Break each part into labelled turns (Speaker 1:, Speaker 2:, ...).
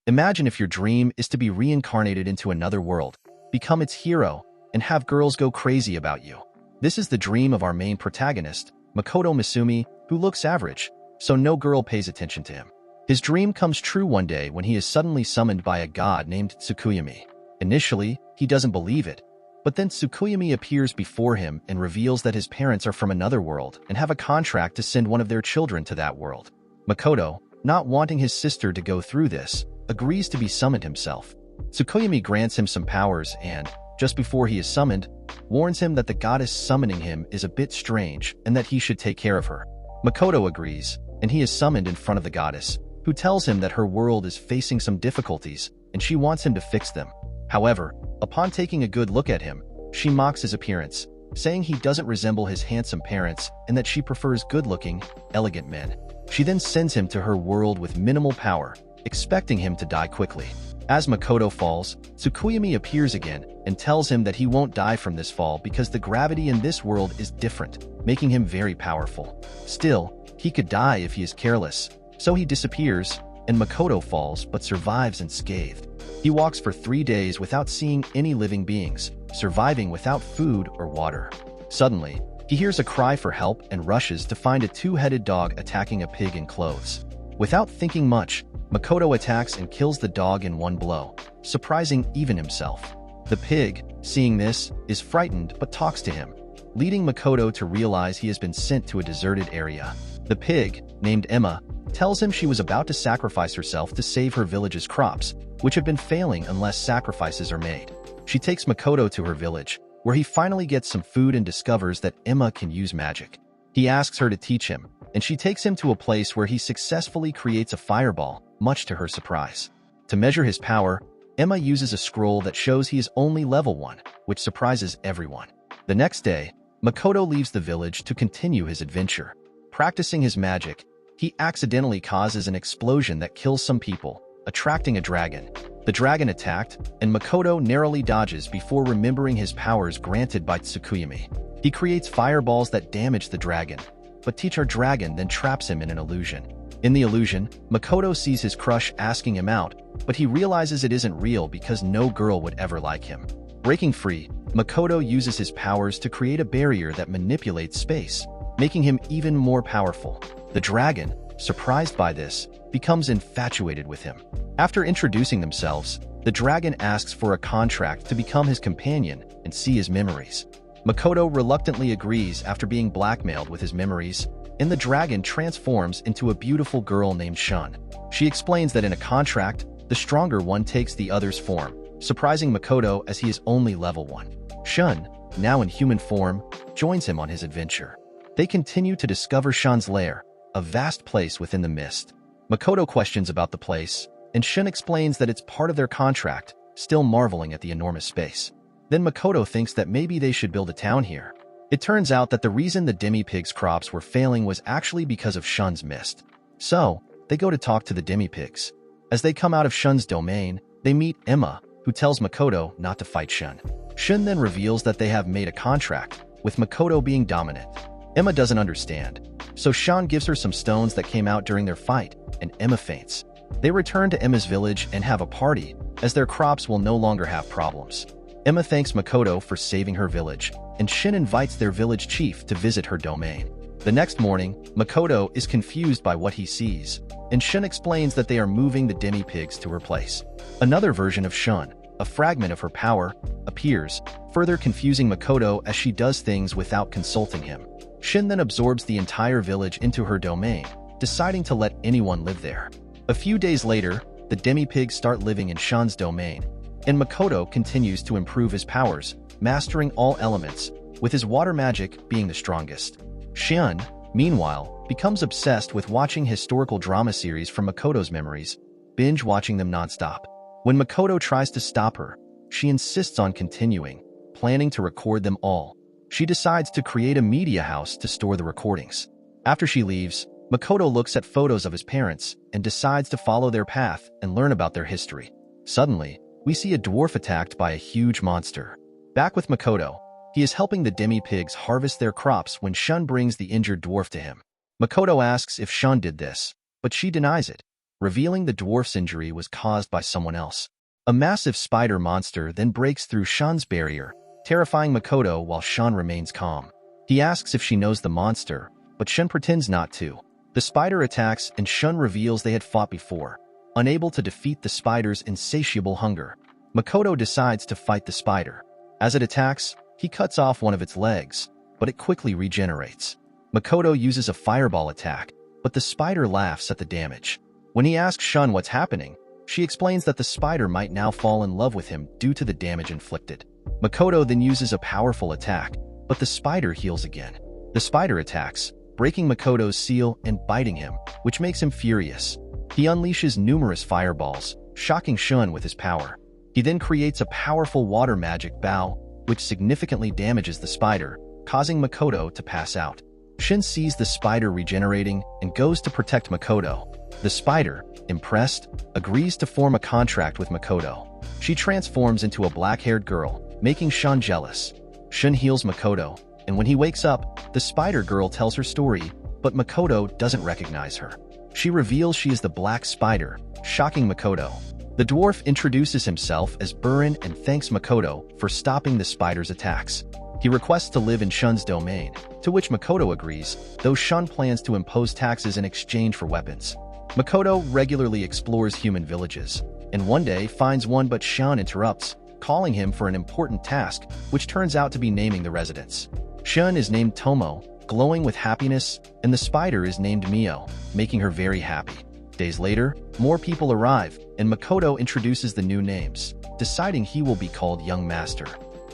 Speaker 1: Imagine if your dream is to be reincarnated into another world, become its hero, and have girls go crazy about you. This is the dream of our main protagonist, Makoto Misumi, who looks average, so no girl pays attention to him. His dream comes true one day when he is suddenly summoned by a god named Tsukimichi. Initially, he doesn't believe it, but then Tsukimichi appears before him and reveals that his parents are from another world and have a contract to send one of their children to that world. Makoto, not wanting his sister to go through this, agrees to be summoned himself. Tsukimichi grants him some powers and, just before he is summoned, warns him that the goddess summoning him is a bit strange and that he should take care of her. Makoto agrees, and he is summoned in front of the goddess, who tells him that her world is facing some difficulties and she wants him to fix them. However, upon taking a good look at him, she mocks his appearance, saying he doesn't resemble his handsome parents and that she prefers good-looking, elegant men. She then sends him to her world with minimal power, expecting him to die quickly. As Makoto falls, Tsukimichi appears again and tells him that he won't die from this fall because the gravity in this world is different, making him very powerful. Still, he could die if he is careless, so he disappears, and Makoto falls but survives unscathed. He walks for 3 days without seeing any living beings, surviving without food or water. Suddenly, he hears a cry for help and rushes to find a two-headed dog attacking a pig in clothes. Without thinking much, Makoto attacks and kills the dog in one blow, surprising even himself. The pig, seeing this, is frightened but talks to him, leading Makoto to realize he has been sent to a deserted area. The pig, named Emma, tells him she was about to sacrifice herself to save her village's crops, which have been failing unless sacrifices are made. She takes Makoto to her village, where he finally gets some food and discovers that Emma can use magic. He asks her to teach him, and she takes him to a place where he successfully creates a fireball, much to her surprise. To measure his power, Emma uses a scroll that shows he is only level 1, which surprises everyone. The next day, Makoto leaves the village to continue his adventure. Practicing his magic, he accidentally causes an explosion that kills some people, attracting a dragon. The dragon attacked, and Makoto narrowly dodges before remembering his powers granted by Tsukimichi. He creates fireballs that damage the dragon, but Teacher Dragon then traps him in an illusion. In the illusion, Makoto sees his crush asking him out, but he realizes it isn't real because no girl would ever like him. Breaking free, Makoto uses his powers to create a barrier that manipulates space, making him even more powerful. The dragon, surprised by this, becomes infatuated with him. After introducing themselves, the dragon asks for a contract to become his companion and see his memories. Makoto reluctantly agrees after being blackmailed with his memories, and the dragon transforms into a beautiful girl named Shun. She explains that in a contract, the stronger one takes the other's form, surprising Makoto as he is only level 1. Shun, now in human form, joins him on his adventure. They continue to discover Shun's lair, a vast place within the mist. Makoto questions about the place, and Shun explains that it's part of their contract, still marveling at the enormous space. Then Makoto thinks that maybe they should build a town here. It turns out that the reason the demi-pig's crops were failing was actually because of Shun's mist. So, they go to talk to the demi-pigs. As they come out of Shun's domain, they meet Emma, who tells Makoto not to fight Shun. Shun then reveals that they have made a contract, with Makoto being dominant. Emma doesn't understand, so Shun gives her some stones that came out during their fight, and Emma faints. They return to Emma's village and have a party, as their crops will no longer have problems. Emma thanks Makoto for saving her village, and Shin invites their village chief to visit her domain. The next morning, Makoto is confused by what he sees, and Shun explains that they are moving the demi-pigs to her place. Another version of Shun, a fragment of her power, appears, further confusing Makoto as she does things without consulting him. Shin then absorbs the entire village into her domain, deciding to let anyone live there. A few days later, the demi-pigs start living in Shun's domain, and Makoto continues to improve his powers, mastering all elements, with his water magic being the strongest. Shun, meanwhile, becomes obsessed with watching historical drama series from Makoto's memories, binge-watching them nonstop. When Makoto tries to stop her, she insists on continuing, planning to record them all. She decides to create a media house to store the recordings. After she leaves, Makoto looks at photos of his parents and decides to follow their path and learn about their history. Suddenly, we see a dwarf attacked by a huge monster. Back with Makoto, he is helping the demi-pigs harvest their crops when Shun brings the injured dwarf to him. Makoto asks if Shun did this, but she denies it. revealing the dwarf's injury was caused by someone else. A massive spider monster then breaks through Shun's barrier, terrifying Makoto while Shun remains calm. He asks if she knows the monster, but Shun pretends not to. The spider attacks and Shun reveals they had fought before. Unable to defeat the spider's insatiable hunger, Makoto decides to fight the spider. As it attacks, he cuts off one of its legs, but it quickly regenerates. Makoto uses a fireball attack, but the spider laughs at the damage. When he asks Shun what's happening, she explains that the spider might now fall in love with him due to the damage inflicted. Makoto then uses a powerful attack, but the spider heals again. The spider attacks, breaking Makoto's seal and biting him, which makes him furious. He unleashes numerous fireballs, shocking Shun with his power. He then creates a powerful water magic bow, which significantly damages the spider, causing Makoto to pass out. Shun sees the spider regenerating and goes to protect Makoto. The spider, impressed, agrees to form a contract with Makoto. She transforms into a black-haired girl, making Shun jealous. Shun heals Makoto, and when he wakes up, the spider girl tells her story, but Makoto doesn't recognize her. She reveals she is the black spider, shocking Makoto. The dwarf introduces himself as Burin and thanks Makoto for stopping the spider's attacks. He requests to live in Shun's domain, to which Makoto agrees, though Shun plans to impose taxes in exchange for weapons. Makoto regularly explores human villages, and one day finds one but Shun interrupts, calling him for an important task, which turns out to be naming the residents. Shun is named Tomoe, glowing with happiness, and the spider is named Mio, making her very happy. Days later, more people arrive, and Makoto introduces the new names, deciding he will be called Young Master.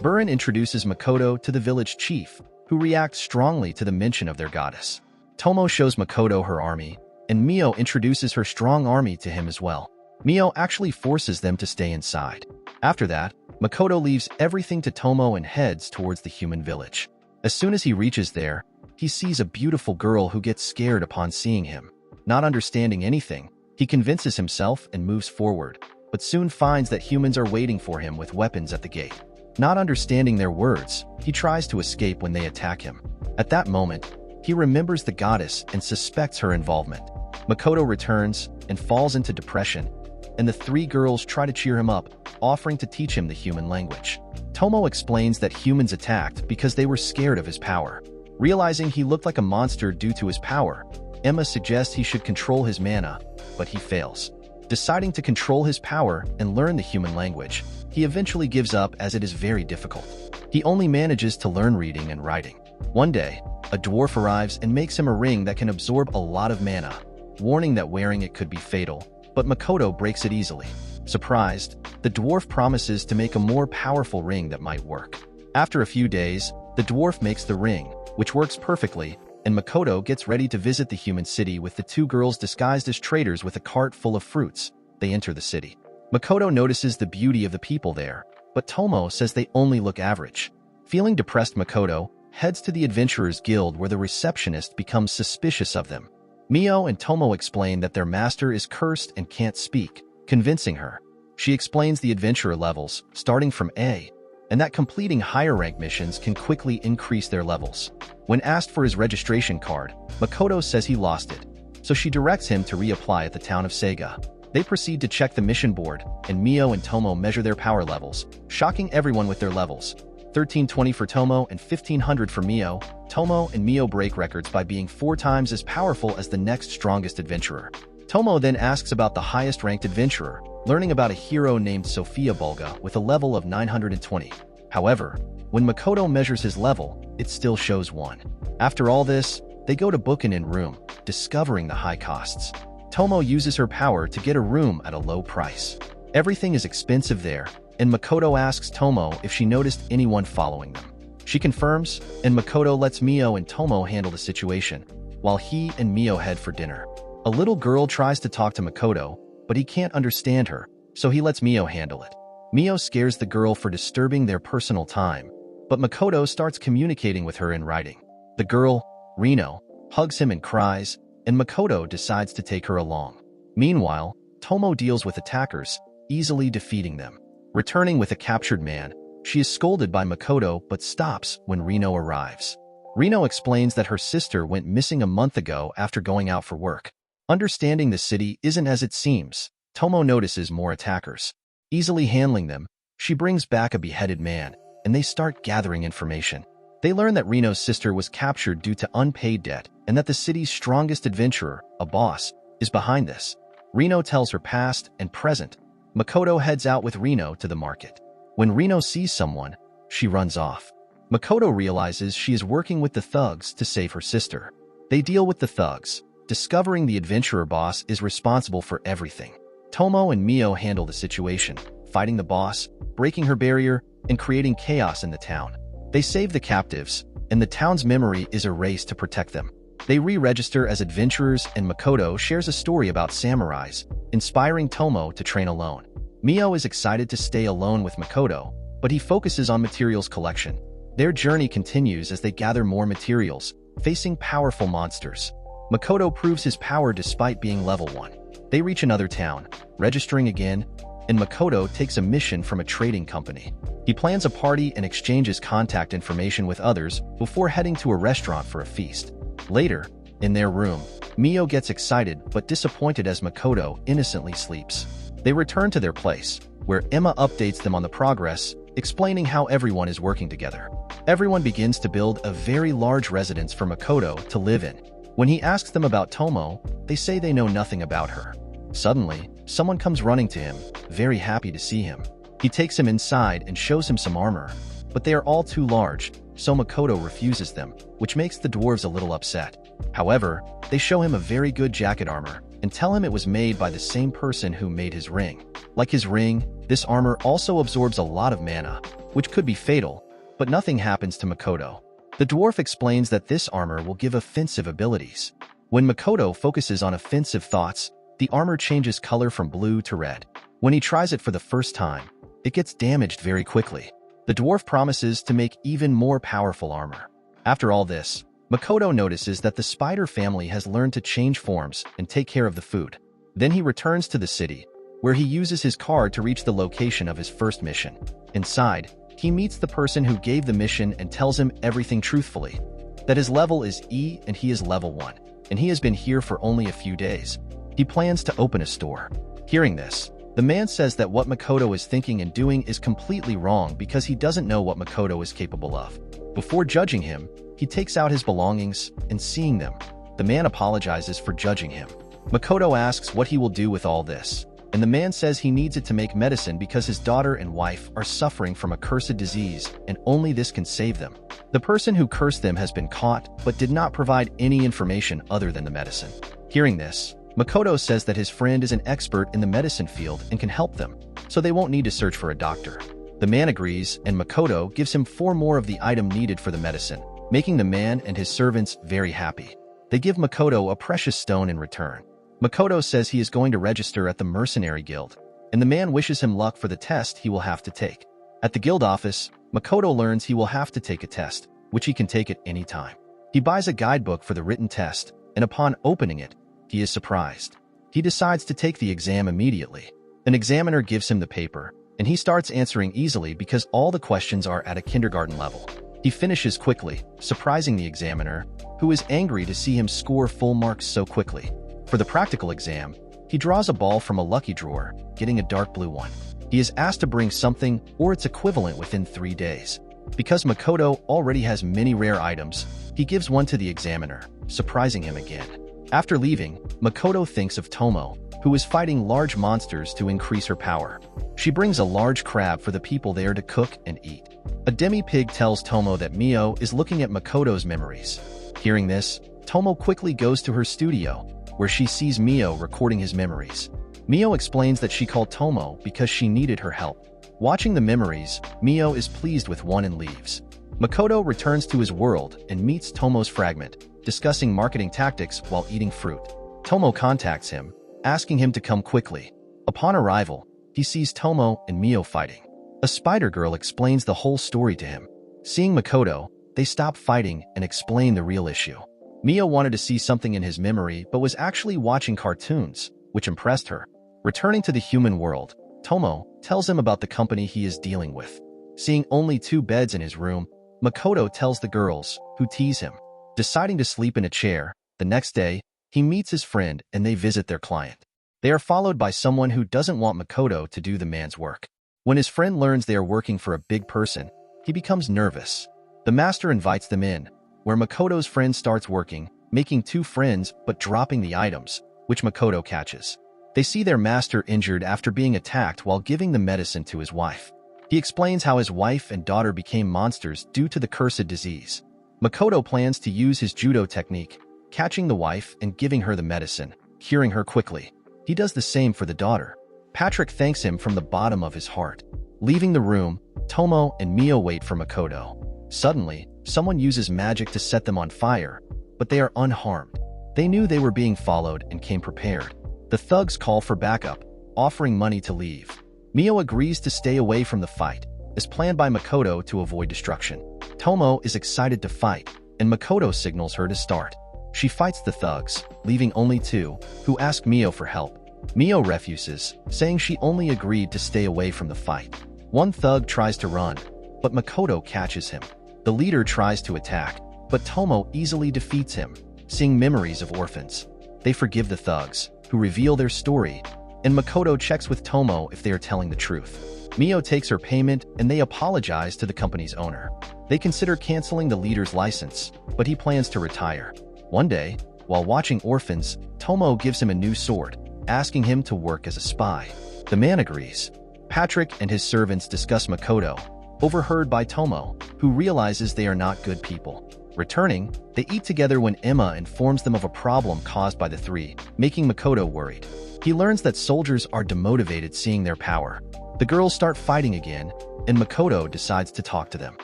Speaker 1: Burin introduces Makoto to the village chief, who reacts strongly to the mention of their goddess. Tomoe shows Makoto her army, and Mio introduces her strong army to him as well. Mio actually forces them to stay inside. After that, Makoto leaves everything to Tomoe and heads towards the human village. As soon as he reaches there, he sees a beautiful girl who gets scared upon seeing him. Not understanding anything, he convinces himself and moves forward, but soon finds that humans are waiting for him with weapons at the gate. Not understanding their words, he tries to escape when they attack him. At that moment, he remembers the goddess and suspects her involvement. Makoto returns and falls into depression, and the three girls try to cheer him up, offering to teach him the human language. Tomoe explains that humans attacked because they were scared of his power. Realizing he looked like a monster due to his power, Emma suggests he should control his mana, but he fails. Deciding to control his power and learn the human language, he eventually gives up as it is very difficult. He only manages to learn reading and writing. One day, a dwarf arrives and makes him a ring that can absorb a lot of mana, warning that wearing it could be fatal, but Makoto breaks it easily. Surprised, the dwarf promises to make a more powerful ring that might work. After a few days, the dwarf makes the ring, which works perfectly, and Makoto gets ready to visit the human city with the two girls disguised as traders with a cart full of fruits. They enter the city. Makoto notices the beauty of the people there, but Tomoe says they only look average. Feeling depressed, Makoto heads to the Adventurers Guild where the receptionist becomes suspicious of them. Mio and Tomoe explain that their master is cursed and can't speak, convincing her. She explains the adventurer levels, starting from A, and that completing higher rank missions can quickly increase their levels. When asked for his registration card, Makoto says he lost it, so she directs him to reapply at the town of Seiga. They proceed to check the mission board, and Mio and Tomoe measure their power levels, shocking everyone with their levels. 1320 for Tomoe and 1500 for Mio. Tomoe and Mio break records by being 4 times as powerful as the next strongest adventurer. Tomoe then asks about the highest ranked adventurer, learning about a hero named Sophia Bulga with a level of 920. However, when Makoto measures his level, it still shows 1. After all this, they go to book an inn room, discovering the high costs. Tomoe uses her power to get a room at a low price. Everything is expensive there, and Makoto asks Tomoe if she noticed anyone following them. She confirms, and Makoto lets Mio and Tomoe handle the situation, while he and Mio head for dinner. A little girl tries to talk to Makoto, but he can't understand her, so he lets Mio handle it. Mio scares the girl for disturbing their personal time, but Makoto starts communicating with her in writing. The girl, Rino, hugs him and cries, and Makoto decides to take her along. Meanwhile, Tomoe deals with attackers, easily defeating them. Returning with a captured man, she is scolded by Makoto but stops when Rino arrives. Rino explains that her sister went missing a month ago after going out for work. Understanding the city isn't as it seems, Tomoe notices more attackers. Easily handling them, she brings back a beheaded man, and they start gathering information. They learn that Rino's sister was captured due to unpaid debt and that the city's strongest adventurer, a boss, is behind this. Rino tells her past and present. Makoto heads out with Rino to the market. When Rino sees someone, she runs off. Makoto realizes she is working with the thugs to save her sister. They deal with the thugs, discovering the adventurer boss is responsible for everything. Tomoe and Mio handle the situation, fighting the boss, breaking her barrier, and creating chaos in the town. They save the captives, and the town's memory is erased to protect them. They re-register as adventurers, and Makoto shares a story about samurais, inspiring Tomoe to train alone. Mio is excited to stay alone with Makoto, but he focuses on materials collection. Their journey continues as they gather more materials, facing powerful monsters. Makoto proves his power despite being level 1. They reach another town, registering again, and Makoto takes a mission from a trading company. He plans a party and exchanges contact information with others before heading to a restaurant for a feast. Later, in their room, Mio gets excited but disappointed as Makoto innocently sleeps. They return to their place, where Emma updates them on the progress, explaining how everyone is working together. Everyone begins to build a very large residence for Makoto to live in. When he asks them about Tomoe, they say they know nothing about her. Suddenly, someone comes running to him, very happy to see him. He takes him inside and shows him some armor, but they are all too large, so Makoto refuses them, which makes the dwarves a little upset. However, they show him a very good jacket armor and tell him it was made by the same person who made his ring. Like his ring, this armor also absorbs a lot of mana, which could be fatal, but nothing happens to Makoto. The dwarf explains that this armor will give offensive abilities. When Makoto focuses on offensive thoughts, the armor changes color from blue to red. When he tries it for the first time, it gets damaged very quickly. The dwarf promises to make even more powerful armor. After all this, Makoto notices that the spider family has learned to change forms and take care of the food. Then he returns to the city, where he uses his card to reach the location of his first mission. Inside, he meets the person who gave the mission and tells him everything truthfully. That his level is E and he is level 1, and he has been here for only a few days. He plans to open a store. Hearing this, the man says that what Makoto is thinking and doing is completely wrong because he doesn't know what Makoto is capable of. Before judging him, he takes out his belongings, and seeing them, the man apologizes for judging him. Makoto asks what he will do with all this, and the man says he needs it to make medicine because his daughter and wife are suffering from a cursed disease, and only this can save them. The person who cursed them has been caught, but did not provide any information other than the medicine. Hearing this, Makoto says that his friend is an expert in the medicine field and can help them, so they won't need to search for a doctor. The man agrees, and Makoto gives him 4 more of the item needed for the medicine, making the man and his servants very happy. They give Makoto a precious stone in return. Makoto says he is going to register at the Mercenary Guild, and the man wishes him luck for the test he will have to take. At the guild office, Makoto learns he will have to take a test, which he can take at any time. He buys a guidebook for the written test, and upon opening it, he is surprised. He decides to take the exam immediately. An examiner gives him the paper, and he starts answering easily because all the questions are at a kindergarten level. He finishes quickly, surprising the examiner, who is angry to see him score full marks so quickly. For the practical exam, he draws a ball from a lucky drawer, getting a dark blue one. He is asked to bring something or its equivalent within 3 days. Because Makoto already has many rare items, he gives one to the examiner, surprising him again. After leaving, Makoto thinks of Tomoe, who is fighting large monsters to increase her power. She brings a large crab for the people there to cook and eat. A demi-pig tells Tomoe that Mio is looking at Makoto's memories. Hearing this, Tomoe quickly goes to her studio, where she sees Mio recording his memories. Mio explains that she called Tomoe because she needed her help. Watching the memories, Mio is pleased with one and leaves. Makoto returns to his world and meets Tomoe's fragment, discussing marketing tactics while eating fruit. Tomoe contacts him, asking him to come quickly. Upon arrival, he sees Tomoe and Mio fighting. A spider girl explains the whole story to him. Seeing Makoto, they stop fighting and explain the real issue. Mio wanted to see something in his memory but was actually watching cartoons, which impressed her. Returning to the human world, Tomoe tells him about the company he is dealing with. Seeing only 2 beds in his room, Makoto tells the girls, who tease him. Deciding to sleep in a chair, the next day, He meets his friend and they visit their client. They are followed by someone who doesn't want Makoto to do the man's work. When his friend learns they are working for a big person, he becomes nervous. The master invites them in, where Makoto's friend starts working, making two friends but dropping the items, which Makoto catches. They see their master injured after being attacked while giving the medicine to his wife. He explains how his wife and daughter became monsters due to the cursed disease. Makoto plans to use his judo technique, catching the wife and giving her the medicine, curing her quickly. He does the same for the daughter. Patrick thanks him from the bottom of his heart. Leaving the room, Tomoe and Mio wait for Makoto. Suddenly, someone uses magic to set them on fire, but they are unharmed. They knew they were being followed and came prepared. The thugs call for backup, offering money to leave. Mio agrees to stay away from the fight, as planned by Makoto to avoid destruction. Tomoe is excited to fight, and Makoto signals her to start. She fights the thugs, leaving only two, who ask Mio for help. Mio refuses, saying she only agreed to stay away from the fight. One thug tries to run, but Makoto catches him. The leader tries to attack, but Tomoe easily defeats him, seeing memories of orphans. They forgive the thugs, who reveal their story, and Makoto checks with Tomoe if they are telling the truth. Mio takes her payment and they apologize to the company's owner. They consider canceling the leader's license, but he plans to retire. One day, while watching orphans, Tomoe gives him a new sword, asking him to work as a spy. The man agrees. Patrick and his servants discuss Makoto, overheard by Tomoe, who realizes they are not good people. Returning, they eat together when Emma informs them of a problem caused by the three, making Makoto worried. He learns that soldiers are demotivated seeing their power. The girls start fighting again, and Makoto decides to talk to them.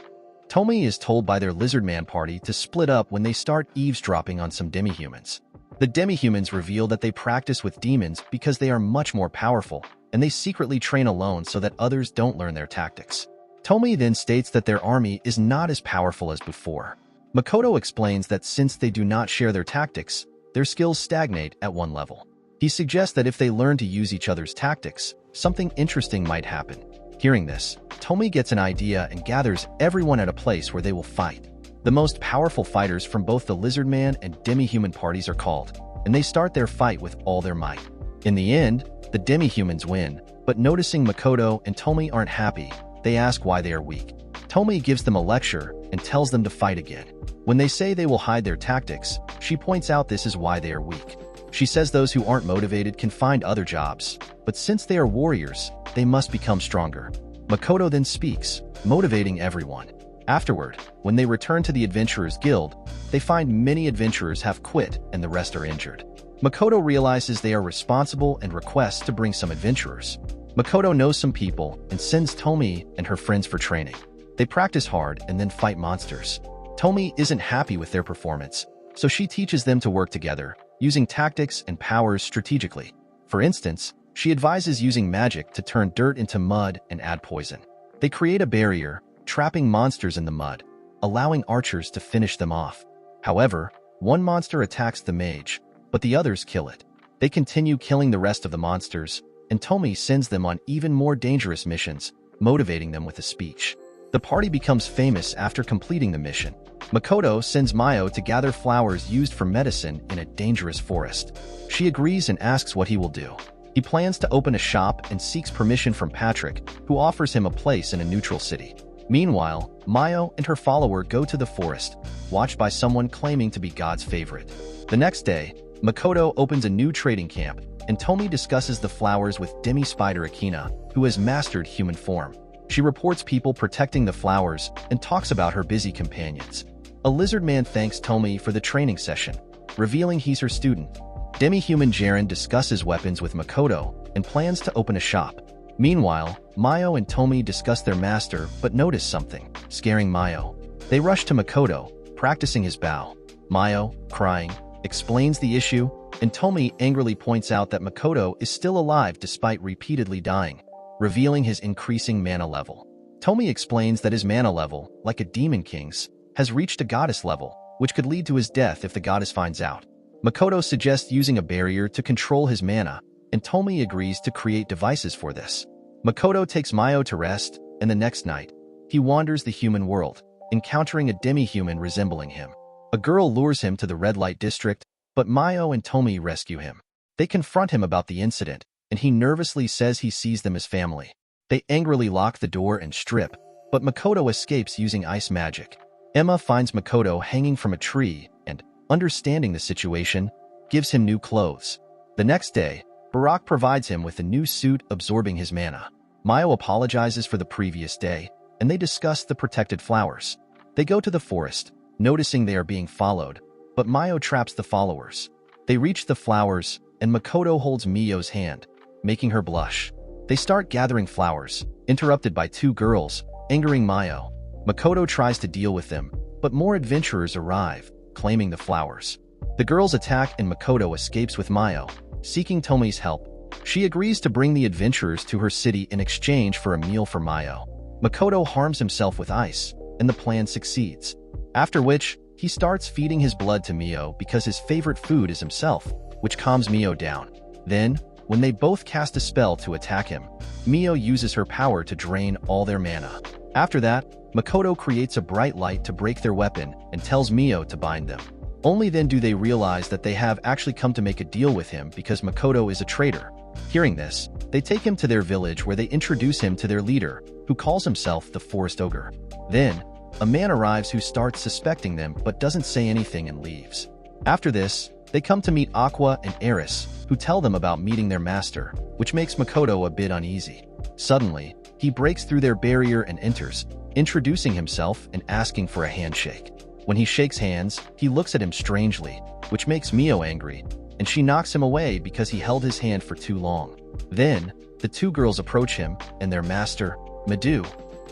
Speaker 1: Tomoe is told by their lizard man party to split up when they start eavesdropping on some demi-humans. The demi-humans reveal that they practice with demons because they are much more powerful, and they secretly train alone so that others don't learn their tactics. Tomoe then states that their army is not as powerful as before. Makoto explains that since they do not share their tactics, their skills stagnate at one level. He suggests that if they learn to use each other's tactics, something interesting might happen. Hearing this, Tomoe gets an idea and gathers everyone at a place where they will fight. The most powerful fighters from both the Lizard Man and Demi-Human parties are called, and they start their fight with all their might. In the end, the Demi-Humans win, but noticing Makoto and Tomoe aren't happy, they ask why they are weak. Tomoe gives them a lecture and tells them to fight again. When they say they will hide their tactics, she points out this is why they are weak. She says those who aren't motivated can find other jobs, but since they are warriors, they must become stronger. Makoto then speaks, motivating everyone. Afterward, when they return to the Adventurers Guild, they find many adventurers have quit and the rest are injured. Makoto realizes they are responsible and requests to bring some adventurers. Makoto knows some people and sends Tomoe and her friends for training. They practice hard and then fight monsters. Tomoe isn't happy with their performance, so she teaches them to work together, using tactics and powers strategically. For instance, she advises using magic to turn dirt into mud and add poison. They create a barrier, trapping monsters in the mud, allowing archers to finish them off. However, one monster attacks the mage, but the others kill it. They continue killing the rest of the monsters, and Tomoe sends them on even more dangerous missions, motivating them with a speech. The party becomes famous after completing the mission. Makoto sends Mio to gather flowers used for medicine in a dangerous forest. She agrees and asks what he will do. He plans to open a shop and seeks permission from Patrick, who offers him a place in a neutral city. Meanwhile, Mio and her follower go to the forest, watched by someone claiming to be God's favorite. The next day, Makoto opens a new trading camp, and Tomoe discusses the flowers with Demi-Spider Akina, who has mastered human form. She reports people protecting the flowers and talks about her busy companions. A lizard man thanks Tomoe for the training session, revealing he's her student. Demi-human Jaren discusses weapons with Makoto and plans to open a shop. Meanwhile, Mio and Tomoe discuss their master but notice something, scaring Mio. They rush to Makoto, practicing his bow. Mio, crying, explains the issue, and Tomoe angrily points out that Makoto is still alive despite repeatedly dying, revealing his increasing mana level. Tomoe explains that his mana level, like a demon king's, has reached a goddess level, which could lead to his death if the goddess finds out. Makoto suggests using a barrier to control his mana, and Tomoe agrees to create devices for this. Makoto takes Mio to rest, and the next night, he wanders the human world, encountering a demi-human resembling him. A girl lures him to the red light district, but Mio and Tomoe rescue him. They confront him about the incident, and he nervously says he sees them as family. They angrily lock the door and strip, but Makoto escapes using ice magic. Emma finds Makoto hanging from a tree and, understanding the situation, gives him new clothes. The next day, Barak provides him with a new suit absorbing his mana. Mio apologizes for the previous day, and they discuss the protected flowers. They go to the forest, noticing they are being followed, but Mio traps the followers. They reach the flowers, and Makoto holds Mio's hand, making her blush. They start gathering flowers, interrupted by two girls, angering Mio. Makoto tries to deal with them, but more adventurers arrive, claiming the flowers. The girls attack and Makoto escapes with Mio, seeking Tomoe's help. She agrees to bring the adventurers to her city in exchange for a meal for Mio. Makoto harms himself with ice, and the plan succeeds. After which, he starts feeding his blood to Mio because his favorite food is himself, which calms Mio down. Then, when they both cast a spell to attack him, Mio uses her power to drain all their mana. After that, Makoto creates a bright light to break their weapon and tells Mio to bind them. Only then do they realize that they have actually come to make a deal with him because Makoto is a traitor. Hearing this, they take him to their village where they introduce him to their leader, who calls himself the Forest Ogre. Then, a man arrives who starts suspecting them but doesn't say anything and leaves. After this, they come to meet Aqua and Eris, who tell them about meeting their master, which makes Makoto a bit uneasy. Suddenly, he breaks through their barrier and enters, introducing himself and asking for a handshake. When he shakes hands, he looks at him strangely, which makes Mio angry, and she knocks him away because he held his hand for too long. Then, the two girls approach him, and their master, Madhu,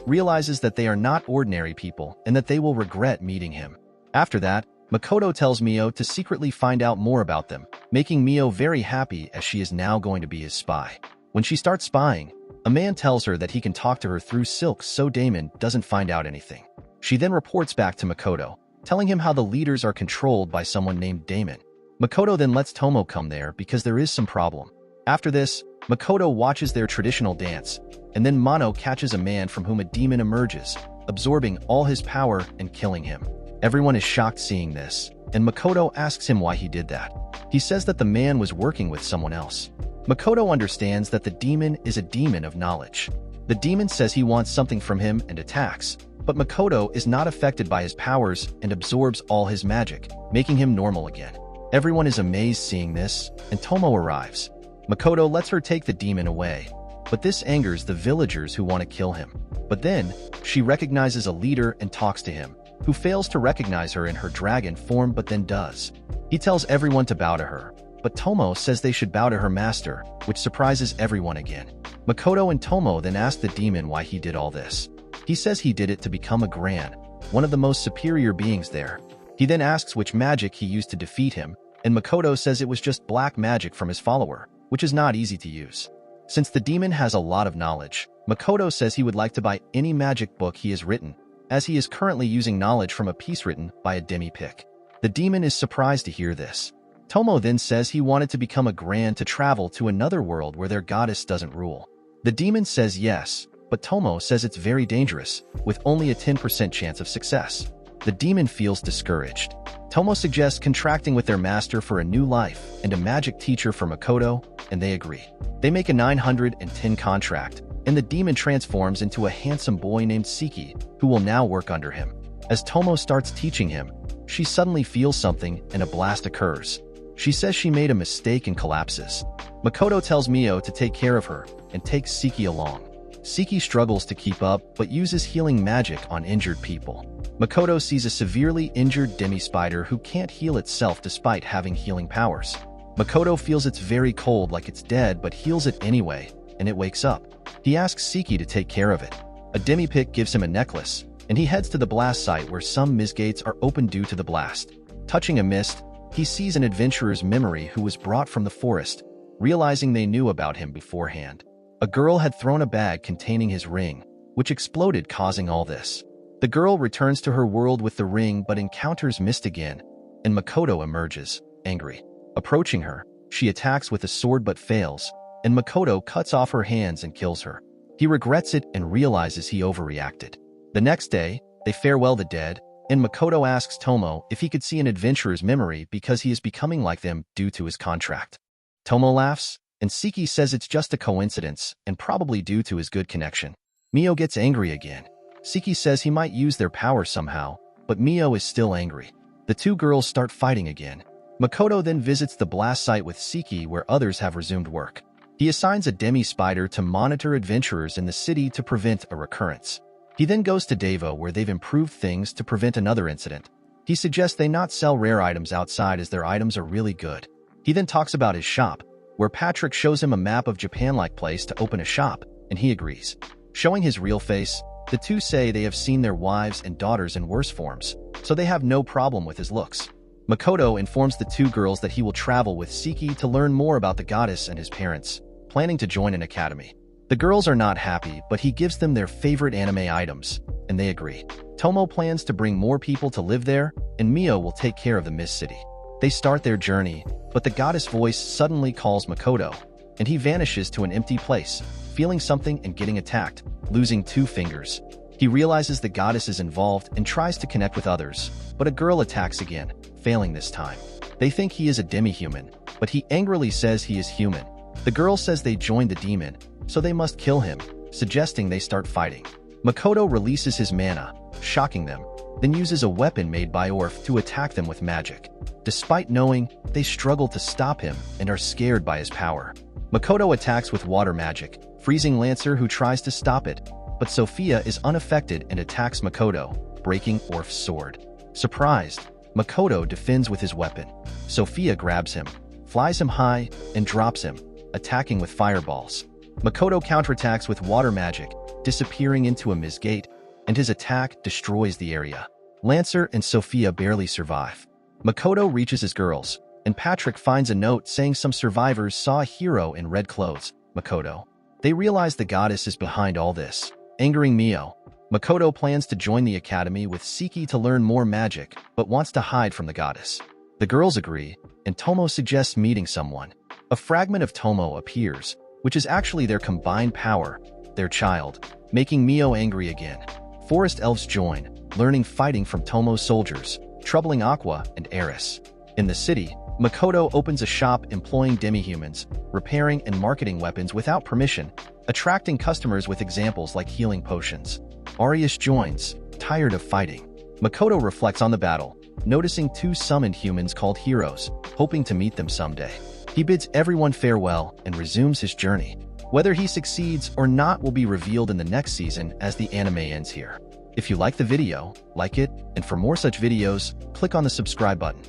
Speaker 1: realizes that they are not ordinary people and that they will regret meeting him. After that, Makoto tells Mio to secretly find out more about them, making Mio very happy as she is now going to be his spy. When she starts spying, a man tells her that he can talk to her through silk so Damon doesn't find out anything. She then reports back to Makoto, telling him how the leaders are controlled by someone named Damon. Makoto then lets Tomoe come there because there is some problem. After this, Makoto watches their traditional dance, and then Mono catches a man from whom a demon emerges, absorbing all his power and killing him. Everyone is shocked seeing this, and Makoto asks him why he did that. He says that the man was working with someone else. Makoto understands that the demon is a demon of knowledge. The demon says he wants something from him and attacks, but Makoto is not affected by his powers and absorbs all his magic, making him normal again. Everyone is amazed seeing this, and Tomoe arrives. Makoto lets her take the demon away, but this angers the villagers who want to kill him. But then, she recognizes a leader and talks to him, who fails to recognize her in her dragon form but then does. He tells everyone to bow to her, but Tomoe says they should bow to her master, which surprises everyone again. Makoto and Tomoe then ask the demon why he did all this. He says he did it to become a Gran, one of the most superior beings there. He then asks which magic he used to defeat him, and Makoto says it was just black magic from his follower, which is not easy to use. Since the demon has a lot of knowledge, Makoto says he would like to buy any magic book he has written, as he is currently using knowledge from a piece written by a demi-pick. The demon is surprised to hear this. Tomoe then says he wanted to become a Gran to travel to another world where their goddess doesn't rule. The demon says yes, but Tomoe says it's very dangerous, with only a 10% chance of success. The demon feels discouraged. Tomoe suggests contracting with their master for a new life and a magic teacher for Makoto, and they agree. They make a 910 contract, and the demon transforms into a handsome boy named Siki, who will now work under him. As Tomoe starts teaching him, she suddenly feels something and a blast occurs. She says she made a mistake and collapses. Makoto tells Mio to take care of her and takes Siki along. Siki struggles to keep up but uses healing magic on injured people. Makoto sees a severely injured demi-spider who can't heal itself despite having healing powers. Makoto feels it's very cold like it's dead but heals it anyway, and it wakes up. He asks Siki to take care of it. A demi-pick gives him a necklace, and he heads to the blast site where some gates are open due to the blast. Touching a mist, he sees an adventurer's memory who was brought from the forest, realizing they knew about him beforehand. A girl had thrown a bag containing his ring, which exploded causing all this. The girl returns to her world with the ring but encounters mist again, and Makoto emerges, angry. Approaching her, she attacks with a sword but fails, and Makoto cuts off her hands and kills her. He regrets it and realizes he overreacted. The next day, they farewell the dead, and Makoto asks Tomoe if he could see an adventurer's memory because he is becoming like them due to his contract. Tomoe laughs, and Siki says it's just a coincidence and probably due to his good connection. Mio gets angry again. Siki says he might use their power somehow, but Mio is still angry. The two girls start fighting again. Makoto then visits the blast site with Siki where others have resumed work. He assigns a demi-spider to monitor adventurers in the city to prevent a recurrence. He then goes to Devo where they've improved things to prevent another incident. He suggests they not sell rare items outside as their items are really good. He then talks about his shop, where Patrick shows him a map of Japan-like place to open a shop, and he agrees. Showing his real face, the two say they have seen their wives and daughters in worse forms, so they have no problem with his looks. Makoto informs the two girls that he will travel with Siki to learn more about the goddess and his parents, planning to join an academy. The girls are not happy, but he gives them their favorite anime items, and they agree. Tomoe plans to bring more people to live there, and Mio will take care of the Mist City. They start their journey, but the goddess voice suddenly calls Makoto, and he vanishes to an empty place, feeling something and getting attacked, losing 2 fingers. He realizes the goddess is involved and tries to connect with others, but a girl attacks again, failing this time. They think he is a demi-human, but he angrily says he is human. The girl says they joined the demon, so they must kill him, suggesting they start fighting. Makoto releases his mana, shocking them, then uses a weapon made by Orf to attack them with magic. Despite knowing, they struggle to stop him and are scared by his power. Makoto attacks with water magic, freezing Lancer who tries to stop it, but Sophia is unaffected and attacks Makoto, breaking Orf's sword. Surprised, Makoto defends with his weapon. Sophia grabs him, flies him high, and drops him, attacking with fireballs. Makoto counterattacks with water magic, disappearing into a mist gate, and his attack destroys the area. Lancer and Sophia barely survive. Makoto reaches his girls, and Patrick finds a note saying some survivors saw a hero in red clothes, Makoto. They realize the goddess is behind all this, angering Mio. Makoto plans to join the academy with Siki to learn more magic, but wants to hide from the goddess. The girls agree, and Tomoe suggests meeting someone. A fragment of Tomoe appears, which is actually their combined power, their child, making Mio angry again. Forest elves join, learning fighting from Tomoe's soldiers, troubling Aqua and Eris. In the city, Makoto opens a shop employing demi-humans, repairing and marketing weapons without permission, attracting customers with examples like healing potions. Arius joins, tired of fighting. Makoto reflects on the battle, noticing 2 summoned humans called heroes, hoping to meet them someday. He bids everyone farewell and resumes his journey. Whether he succeeds or not will be revealed in the next season as the anime ends here. If you like the video, like it, and for more such videos, click on the subscribe button.